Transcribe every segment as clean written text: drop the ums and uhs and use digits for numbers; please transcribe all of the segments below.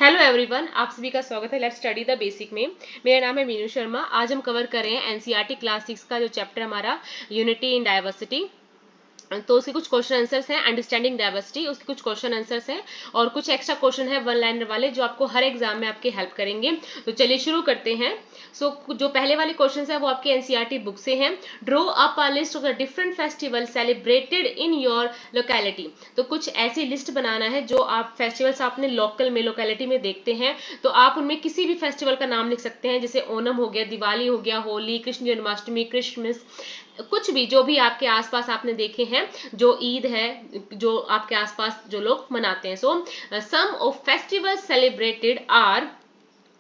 Hello everyone, आप सभी का स्वागत है लेट्स स्टडी द बेसिक में। मेरा नाम है मीनू शर्मा। आज हम कवर कर रहे हैं एनसीईआरटी क्लास 6 का जो चैप्टर हमारा यूनिटी इन डाइवर्सिटी। तो उसके कुछ क्वेश्चन आंसर्स हैं, अंडरस्टैंडिंग डाइवर्सिटी, उसके कुछ क्वेश्चन आंसर्स हैं और कुछ एक्स्ट्रा क्वेश्चन है वन लाइनर वाले जो आपको हर एग्जाम में आपके हेल्प करेंगे। तो चलिए शुरू करते हैं। जो पहले वाले क्वेश्चन है वो आपके एनसीईआरटी बुक से हैं। Draw up a list of the different festival celebrated in your locality. तो कुछ ऐसी लिस्ट बनाना है जो आप फेस्टिवल्स आपने लोकल में लोकेलिटी में देखते हैं, तो आप उनमें किसी भी फेस्टिवल का नाम लिख सकते हैं, जैसे ओणम हो गया, दिवाली हो गया, होली, कृष्ण जन्माष्टमी, क्रिसमस, कुछ भी जो भी आपके आसपास आपने देखे हैं, जो ईद है, जो आपके आसपास जो लोग मनाते हैं। So some of festival celebrated are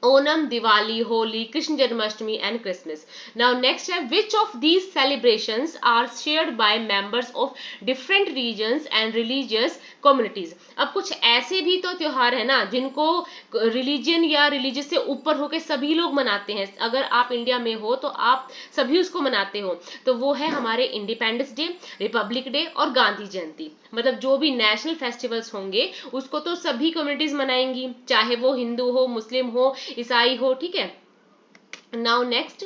Onam, Diwali, Holi, Krishna Janmashtami and Christmas. Now next है, which of these celebrations are shared by members of different regions and religious communities? अब कुछ ऐसे भी तो त्योहार है ना जिनको रिलीजन या रिलीजियस से ऊपर होके सभी लोग मनाते हैं। अगर आप इंडिया में हो तो आप सभी उसको मनाते हो, तो वो है हमारे इंडिपेंडेंस डे, रिपब्लिक डे और गांधी जयंती। मतलब जो भी नेशनल फेस्टिवल्स होंगे उसको तो सभी कम्युनिटीज मनाएंगी, चाहे वो हिंदू हो, मुस्लिम हो, ईसाई हो, ठीक है। Now next,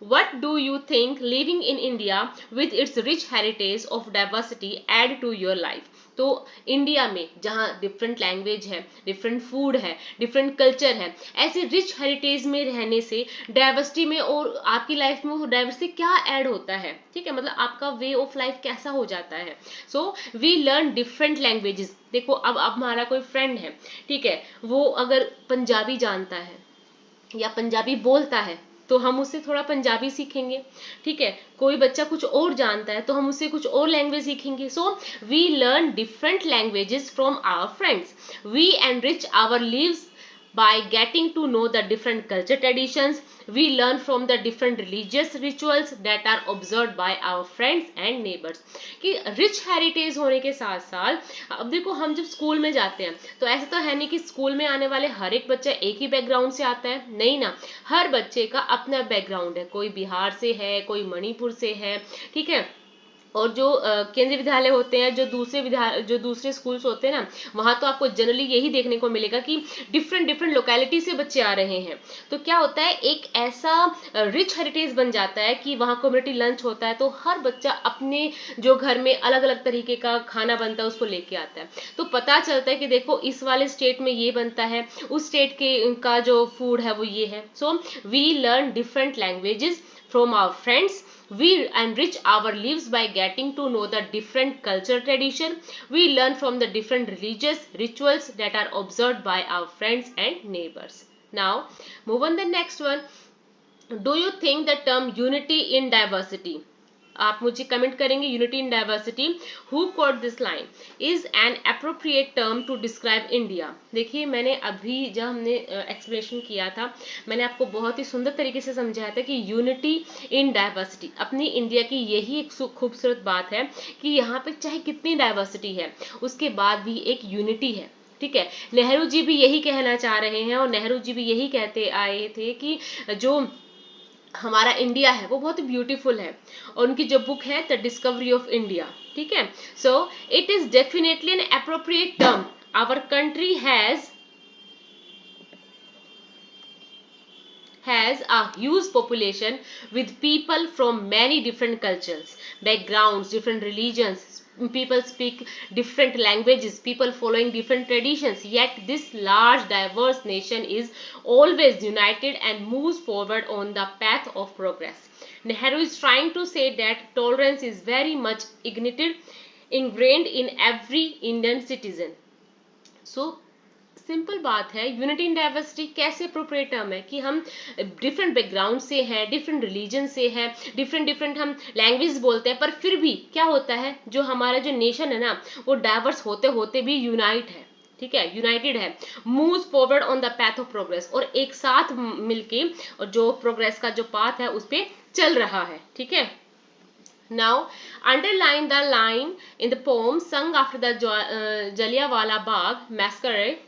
what do you think living in India with its rich heritage of diversity add to your life? तो इंडिया में जहाँ डिफरेंट लैंग्वेज है, डिफरेंट फूड है, डिफरेंट कल्चर है, ऐसे रिच हेरिटेज में रहने से डाइवर्सिटी में और आपकी लाइफ में वो डाइवर्सिटी क्या ऐड होता है, ठीक है, मतलब आपका वे ऑफ लाइफ कैसा हो जाता है। So we learn different languages. देखो अब हमारा कोई फ्रेंड है, ठीक है, वो अगर पंजाबी जानता है या पंजाबी बोलता है तो हम उससे थोड़ा पंजाबी सीखेंगे, ठीक है। कोई बच्चा कुछ और जानता है तो हम उससे कुछ और लैंग्वेज सीखेंगे। So we learn different languages from our friends. We enrich our lives by getting to know the different culture traditions. We learn from the different religious rituals that are observed by our friends and neighbors. कि rich heritage होने के साथ साथ अब देखो हम जब school में जाते हैं तो ऐसा तो है नहीं कि स्कूल में आने वाले हर एक बच्चा एक ही बैकग्राउंड से आता है, नहीं ना, हर बच्चे का अपना बैकग्राउंड है। कोई बिहार से है, कोई मणिपुर से है, ठीक है। और जो केंद्रीय विद्यालय होते हैं, जो दूसरे स्कूल्स होते हैं ना, वहां तो आपको जनरली यही देखने को मिलेगा कि डिफरेंट डिफरेंट लोकेलिटी से बच्चे आ रहे हैं। तो क्या होता है, एक ऐसा रिच हेरिटेज बन जाता है कि वहाँ कम्युनिटी लंच होता है तो हर बच्चा अपने जो घर में अलग अलग तरीके का खाना बनता है उसको लेके आता है। तो पता चलता है कि देखो इस वाले स्टेट में ये बनता है, उस स्टेट के का जो फूड है वो ये है। So we learn different languages from our friends. We enrich our lives by getting to know the different cultural tradition. We learn from the different religious rituals that are observed by our friends and neighbors. Now move on the next one. Do you think the term unity in diversity, आप मुझे comment करेंगे, unity in diversity, who quote this line, is an appropriate term to describe India? देखिए मैंने अभी जब हमने explanation किया था, मैंने आपको बहुत ही सुंदर तरीके से समझाया था कि यूनिटी इन डाइवर्सिटी अपनी इंडिया की यही एक खूबसूरत बात है कि यहाँ पे चाहे कितनी डाइवर्सिटी है उसके बाद भी एक यूनिटी है, ठीक है। नेहरू जी भी यही कहना चाह रहे हैं और नेहरू जी भी यही कहते आए थे कि जो हमारा इंडिया है वो बहुत ही ब्यूटीफुल है, और उनकी जो बुक है द डिस्कवरी ऑफ इंडिया, ठीक है। So it is definitely an appropriate term. Our country has a huge population with people from many different cultures, backgrounds, different religions. People speak different languages, people following different traditions, yet this large diverse nation is always united and moves forward on the path of progress. Nehru is trying to say that tolerance is very much ingrained in every Indian citizen. So simple बात है, unity in diversity कैसे appropriate term है कि हम different background से हैं, different religion से हैं, डिफरेंट हम लैंग्वेज बोलते हैं, पर फिर भी क्या होता है, जो हमारा जो नेशन है ना वो डाइवर्स होते होते भी यूनाइट है, ठीक है, यूनाइटेड है, moves forward on the path of progress, और एक साथ मिलके और जो प्रोग्रेस का जो पाथ है उस पर चल रहा है, ठीक है। Now, underline the line in the poem sung after the Jallianwala Bagh massacre,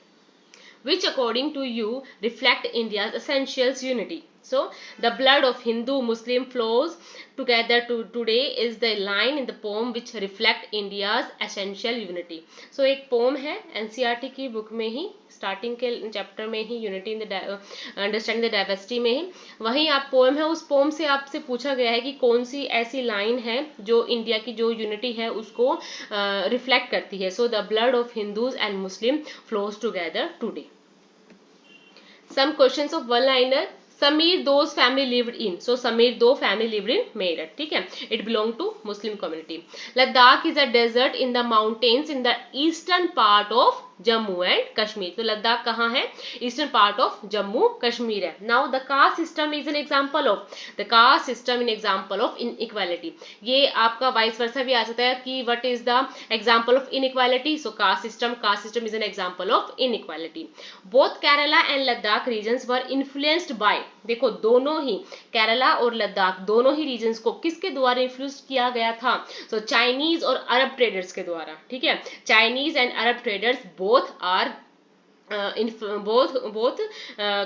which according to you reflect India's essential unity. So the blood of Hindu Muslim flows together today is the line in the poem which reflect India's essential unity. So एक poem है NCERT की book में ही, starting के chapter में ही, unity in the understanding the diversity में ही वहीं आप पोम है, उस पोम से आपसे पूछा गया है कि कौन सी ऐसी लाइन है जो इंडिया की जो यूनिटी है उसको रिफ्लेक्ट करती है. So the blood of Hindus and Muslim flows together today. Some questions of one liner. Samir Do's family lived in. So Samir Do family lived in Meerut. ठीक है. It belonged to Muslim community. Ladakh is a desert in the mountains in the eastern part of Jammu and Kashmir. तो लद्दाख कहाँ है? Eastern part of Jammu Kashmir है. Now the caste system is an example of, the caste system in example of inequality. ये आपका vice versa भी आ सकता है कि what is the example of inequality. So caste system is an example of inequality. Both Kerala and Ladakh regions were influenced by, देखो दोनों ही केरला और लद्दाख दोनों ही रीजन्स को किसके द्वारा इन्फ्लुएंस किया गया था? सो चाइनीज और अरब ट्रेडर्स के द्वारा. ठीक है. Chinese and Arab traders both are both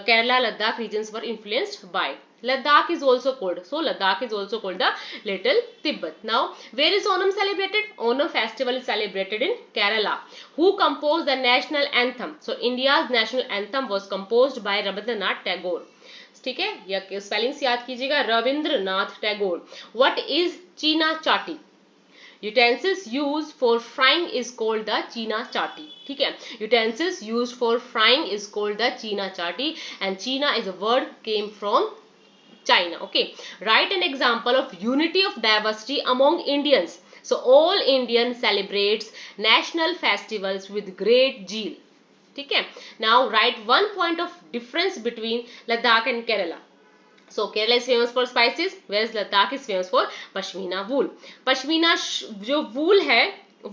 Kerala Ladakh regions were influenced by. Ladakh is also called, so Ladakh is also called the Little Tibet. Now where is Onam celebrated? Onam festival is celebrated in Kerala. Who composed the national anthem? So India's national anthem was composed by Rabindranath Tagore. ठीक है, या spellings याद कीजिएगा, Rabindranath Tagore. What is चीना चाटी? Utensils used for frying is called the China chati. ठीक है. Utensils used for frying is called the China chati, and China is a word came from China. Okay. Write an example of unity of diversity among Indians. So all Indian celebrates national festivals with great zeal. ठीक है. Now write one point of difference between Ladakh and Kerala. So Kerala is famous for spices, whereas Ladakh is famous for pashmina wool. Pashmina जो वूल है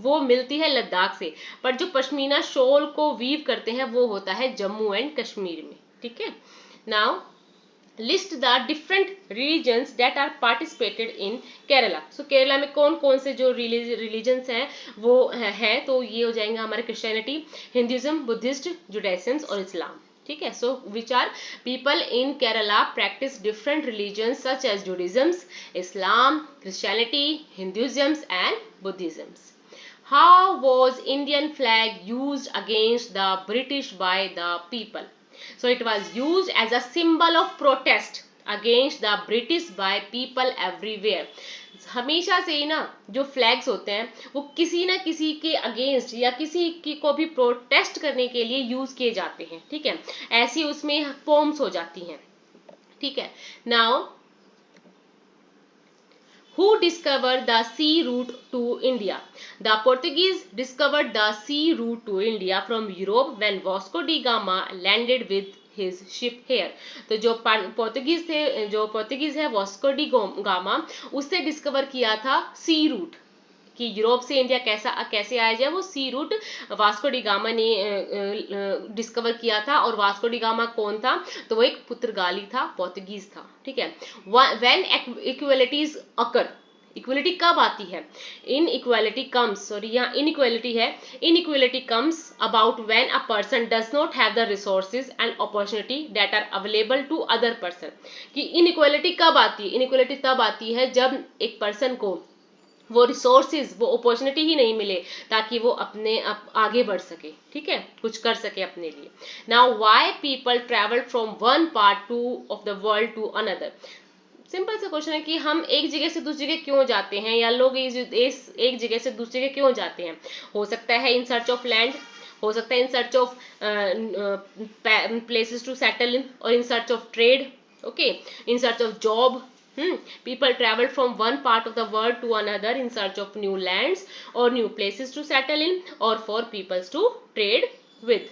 वो मिलती है लद्दाख से, पर जो पश्मीना शॉल को वीव करते हैं वो होता है जम्मू एंड कश्मीर में. ठीक है. Now list the different religions that are participated in Kerala. So Kerala में कौन कौन से जो रिलीजन्स हैं वो हैं, तो ये हो जाएंगे हमारे क्रिश्चियनिटी, हिंदुइज्म, बुद्धिस्ट, जुडाइज्म और इस्लाम. ठीक है. So which are people in Kerala practice different religions such as Judaism, Islam, Christianity, Hinduism and Buddhism. How was Indian flag used against the British by the people? So it was used as a symbol of protest against the British by people everywhere. हमेशा से ही ना जो flags होते हैं वो किसी ना किसी के अगेंस्ट या किसी की को भी प्रोटेस्ट करने के लिए यूज किए जाते हैं. ठीक है. ऐसी उसमें पोम्स हो जाती हैं. ठीक है. Now who discovered the sea route to India? The Portuguese discovered the sea route to India from Europe when Vasco da Gama landed with his ship here. तो जो पोर्तुगीज है वास्को डी गामा, उससे discover किया था सी root कि Europe से India कैसे आया जाए. वो सी रूट वास्को डी गामा ने डिस्कवर किया था. और वास्को डी गामा कौन था? तो वो एक पुर्तगाली था, पोर्तुगीज था. ठीक है. व्हेन इक्वलिटीज अकर, इक्वलिटी कब आती है? इन इक्वलिटी कम्स, सॉरी यहाँ इनइक्वलिटी है, inequality comes about when a person does not have the resources and opportunity that are available to other person. कि इनइक्वलिटी कब आती है? इनइक्वलिटी तब आती है जब एक पर्सन को वो रिसोर्सेज, वो अपॉर्चुनिटी ही नहीं मिले ताकि वो अपने आगे बढ़ सके. ठीक है. कुछ कर सके अपने लिए. Now why people travel from one part of the world to another? Simple सा क्वेश्चन है कि हम एक जगह से दूसरी जगह क्यों जाते हैं, या लोग एक जगह से दूसरी जगह क्यों जाते हैं. हो सकता है इन सर्च ऑफ लैंड, हो सकता है in search of places to settle in, और in search of trade. Okay. In search of job. People travel from one part of the world to another in search of new lands or new places to settle in or for peoples to trade with.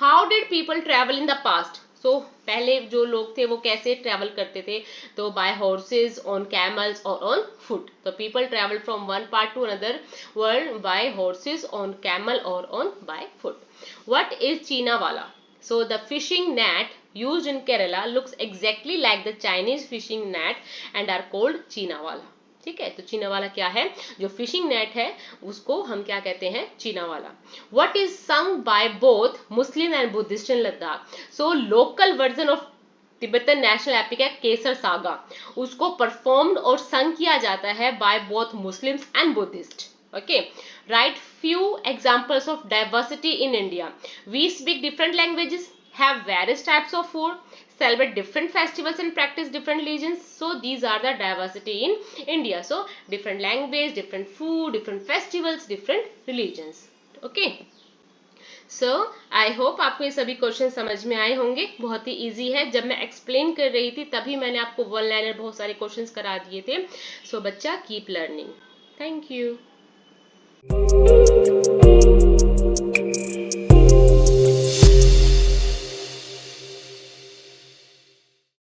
How did people travel in the past? So पहले जो लोग थे वो कैसे travel करते थे? तो by horses, on camels और ऑन फुट. तो people travel from one part to another world by horses, on camel और on by foot. What is चीना वाला? So the fishing net used in Kerala looks exactly like the Chinese fishing net and are called चीनावाला. ठीक है. तो चीनावाला क्या है? जो fishing net है उसको हम क्या कहते हैं? चीनावाला. What is sung by both Muslim and Buddhist in Ladakh? So local version of Tibetan national epic है केसर सागा, उसको परफॉर्म्ड और संग किया जाता है by both Muslims and Buddhist. Okay, write few examples of diversity in India. We speak different languages, have various types of food, celebrate different festivals and practice different religions. So these are the diversity in India. So different language, different food, different festivals, different religions. Okay. So I hope आपको ये सभी question समझ में आए होंगे. बहुत ही easy है. जब मैं एक्सप्लेन कर रही थी तभी मैंने आपको वन लाइनर बहुत सारे क्वेश्चंस करा दिए थे. सो बच्चा कीप लर्निंग. Thank you.